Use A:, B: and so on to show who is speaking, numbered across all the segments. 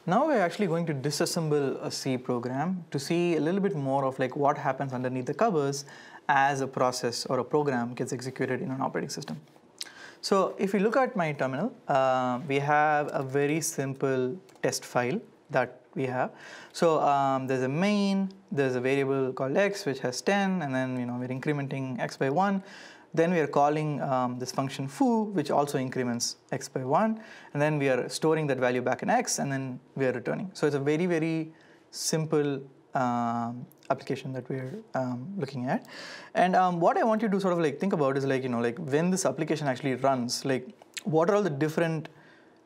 A: Now we're actually going to disassemble a C program to see a little bit more of like what happens underneath the covers as a process or a program gets executed in an operating system. So if you look at my terminal, we have a very simple test file that we have. So there's a main, there's a variable called x which has 10, and then we're incrementing x by 1. Then we are calling this function foo, which also increments x by 1, and then we are storing that value back in x, and then we are returning. So it's a very, very simple application that we're looking at. And what I want you to sort of like think about is like, like when this application actually runs, like what are all the different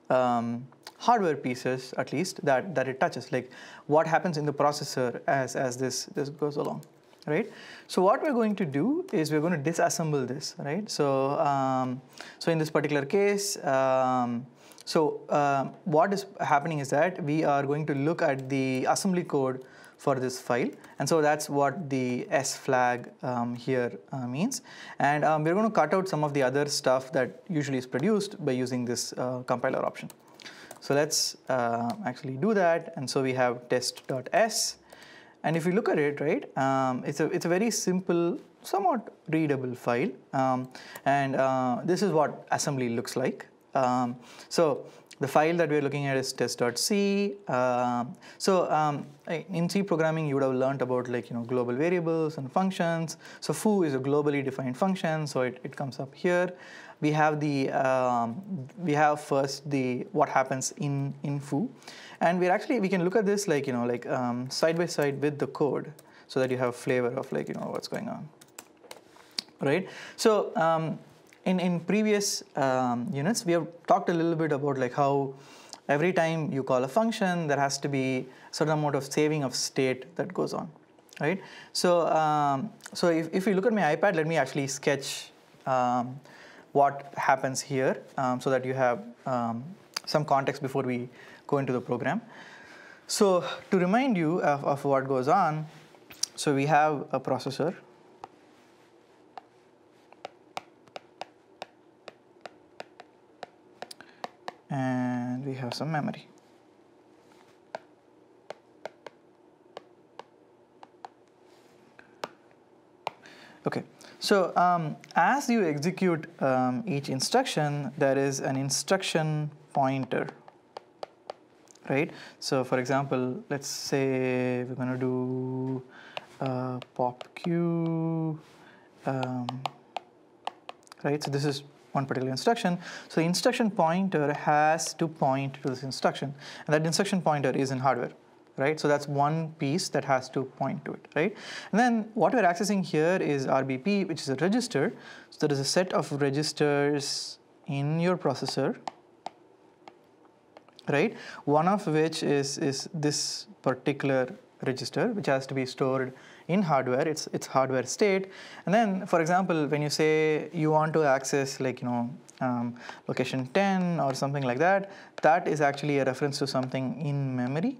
A: hardware pieces, at least, that it touches, like what happens in the processor as this goes along. Right. So what we're going to do is we're going to disassemble this, right? So so in this particular case, what is happening is that we are going to look at the assembly code for this file, and so that's what the S flag here means. And we're going to cut out some of the other stuff that usually is produced by using this compiler option. So let's actually do that. And so we have test.s. And if you look at it, right, it's a very simple, somewhat readable file, and this is what assembly looks like. So the file that we're looking at is test.c. In C programming, you would have learned about like global variables and functions. So foo is a globally defined function, so it comes up here. We have the first the what happens in foo. And we can look at this like side by side with the code, so that you have a flavor of like what's going on, right? So in previous units, we have talked a little bit about like how every time you call a function, there has to be a certain amount of saving of state that goes on, right? So so if you look at my iPad, let me actually sketch what happens here, so that you have some context before we go into the program. So to remind you of what goes on, so we have a processor, and we have some memory. Okay, so as you execute each instruction, there is an instruction pointer. Right. So for example, let's say we're going to do pop q. Right. So this is one particular instruction. So the instruction pointer has to point to this instruction, and that instruction pointer is in hardware. Right. So that's one piece that has to point to it. Right. And then what we're accessing here is RBP, which is a register. So there is a set of registers in your processor. Right, one of which is this particular register, which has to be stored in hardware. It's hardware state. And then, for example, when you say you want to access like location 10 or something like that, that is actually a reference to something in memory,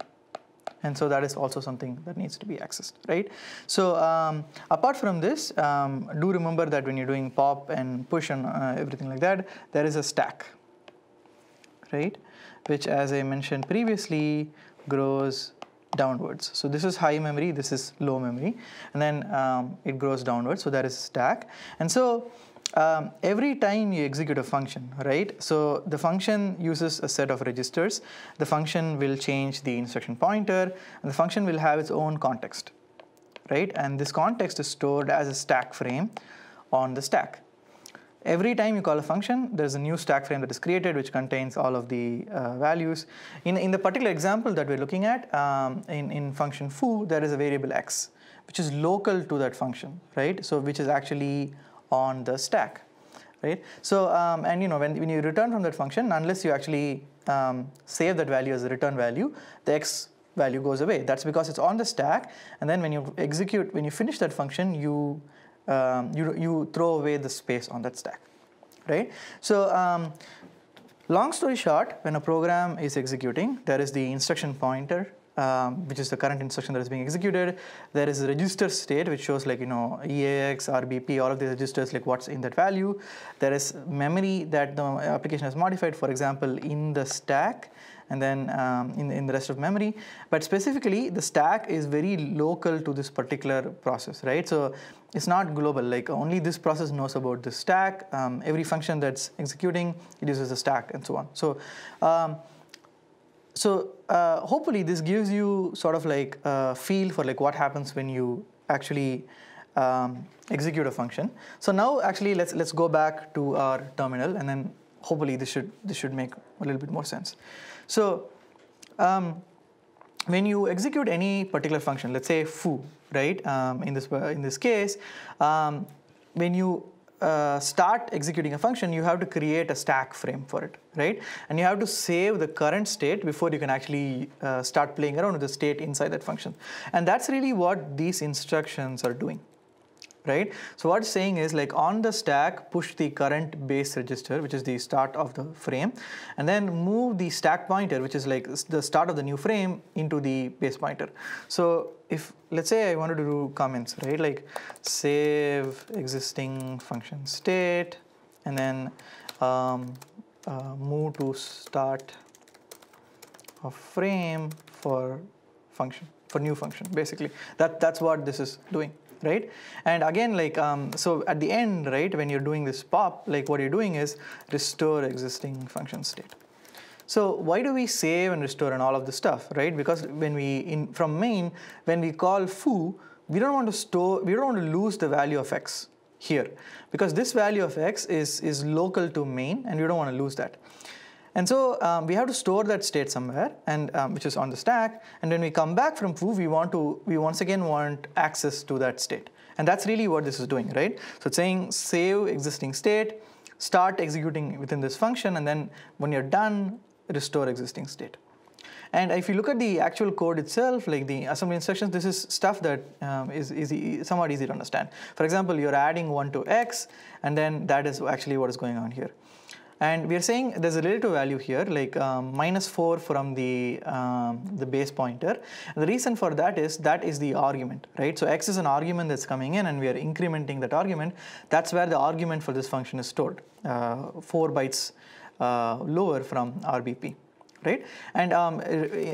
A: and so that is also something that needs to be accessed. Right. So apart from this, do remember that when you're doing pop and push and everything like that, there is a stack. Right, which, as I mentioned previously, grows downwards. So this is high memory, this is low memory, and then it grows downwards. So there is a stack. And so every time you execute a function, right, so the function uses a set of registers. The function will change the instruction pointer, and the function will have its own context, right? And this context is stored as a stack frame on the stack. Every time you call a function, there's a new stack frame that is created, which contains all of the values. In the particular example that we're looking at, in function foo, there is a variable x, which is local to that function, right? So which is actually on the stack, right? So and when you return from that function, unless you actually save that value as a return value, the x value goes away. That's because it's on the stack, and then when you finish that function, you throw away the space on that stack, right? So long story short, when a program is executing, there is the instruction pointer, which is the current instruction that is being executed. There is a register state, which shows like EAX, RBP, all of the registers, like what's in that value. There is memory that the application has modified, for example, in the stack, and then in the rest of memory. But specifically, the stack is very local to this particular process, right? So it's not global, like only this process knows about the stack. Every function that's executing, it uses the stack and so on. So hopefully this gives you sort of like a feel for like what happens when you actually execute a function. So now actually let's go back to our terminal, and then hopefully this should make a little bit more sense. So when you execute any particular function, let's say foo, right? In this case, when you start executing a function, you have to create a stack frame for it, right? And you have to save the current state before you can actually start playing around with the state inside that function. And that's really what these instructions are doing, right? So what it's saying is like on the stack, push the current base register, which is the start of the frame, and then move the stack pointer, which is like the start of the new frame, into the base pointer. So if, let's say I wanted to do comments, right? Like save existing function state, and then move to start of frame for function, for new function, basically. That's what this is doing, right? And again, like, so at the end, right, when you're doing this pop, like what you're doing is restore existing function state. So why do we save and restore and all of this stuff, right? Because when we, from main, when we call foo, we don't want to store, we don't want to lose the value of x here, because this value of x is local to main, and we don't want to lose that. And so we have to store that state somewhere, and which is on the stack. And when we come back from foo, we once again want access to that state. And that's really what this is doing, right? So it's saying save existing state, start executing within this function, and then when you're done, restore existing state. And if you look at the actual code itself, like the assembly instructions, this is stuff that is somewhat easy to understand. For example, you're adding 1 to x, and then that is actually what is going on here. And we are saying there's a relative value here, like -4 from the base pointer. And the reason for that is the argument, right? So x is an argument that's coming in, and we are incrementing that argument. That's where the argument for this function is stored, 4 bytes lower from RBP, right? And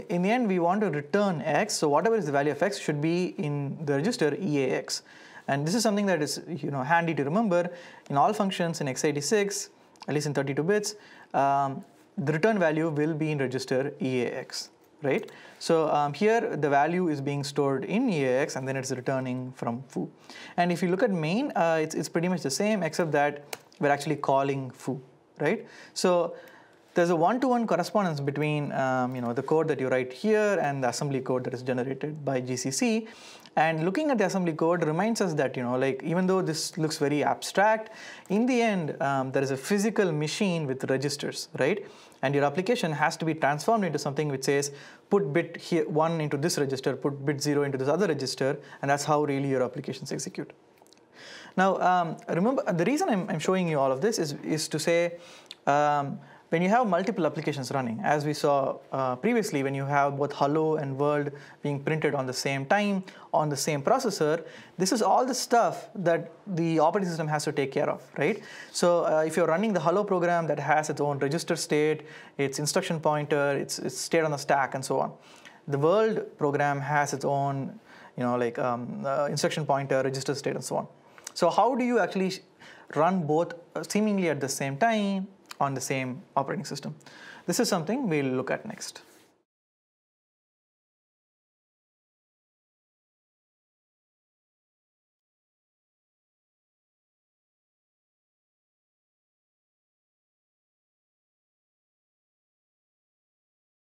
A: in the end, we want to return x. So whatever is the value of x should be in the register EAX. And this is something that is handy to remember. In all functions in x86, at least in 32 bits, the return value will be in register EAX, right? So here the value is being stored in EAX, and then it's returning from foo. And if you look at main, it's pretty much the same, except that we're actually calling foo, right? So there's a one-to-one correspondence between the code that you write here and the assembly code that is generated by GCC. And looking at the assembly code reminds us that like even though this looks very abstract, in the end there is a physical machine with registers, right? And your application has to be transformed into something which says put bit here 1 into this register, put bit 0 into this other register, and that's how really your applications execute. Now remember, the reason I'm showing you all of this is to say when you have multiple applications running, as we saw previously, when you have both hello and world being printed on the same time on the same processor, this is all the stuff that the operating system has to take care of, right? So if you're running the hello program that has its own register state, its instruction pointer, its state on the stack, and so on. The world program has its own, instruction pointer, register state, and so on. So how do you actually run both seemingly at the same time on the same operating system? This is something we'll look at next.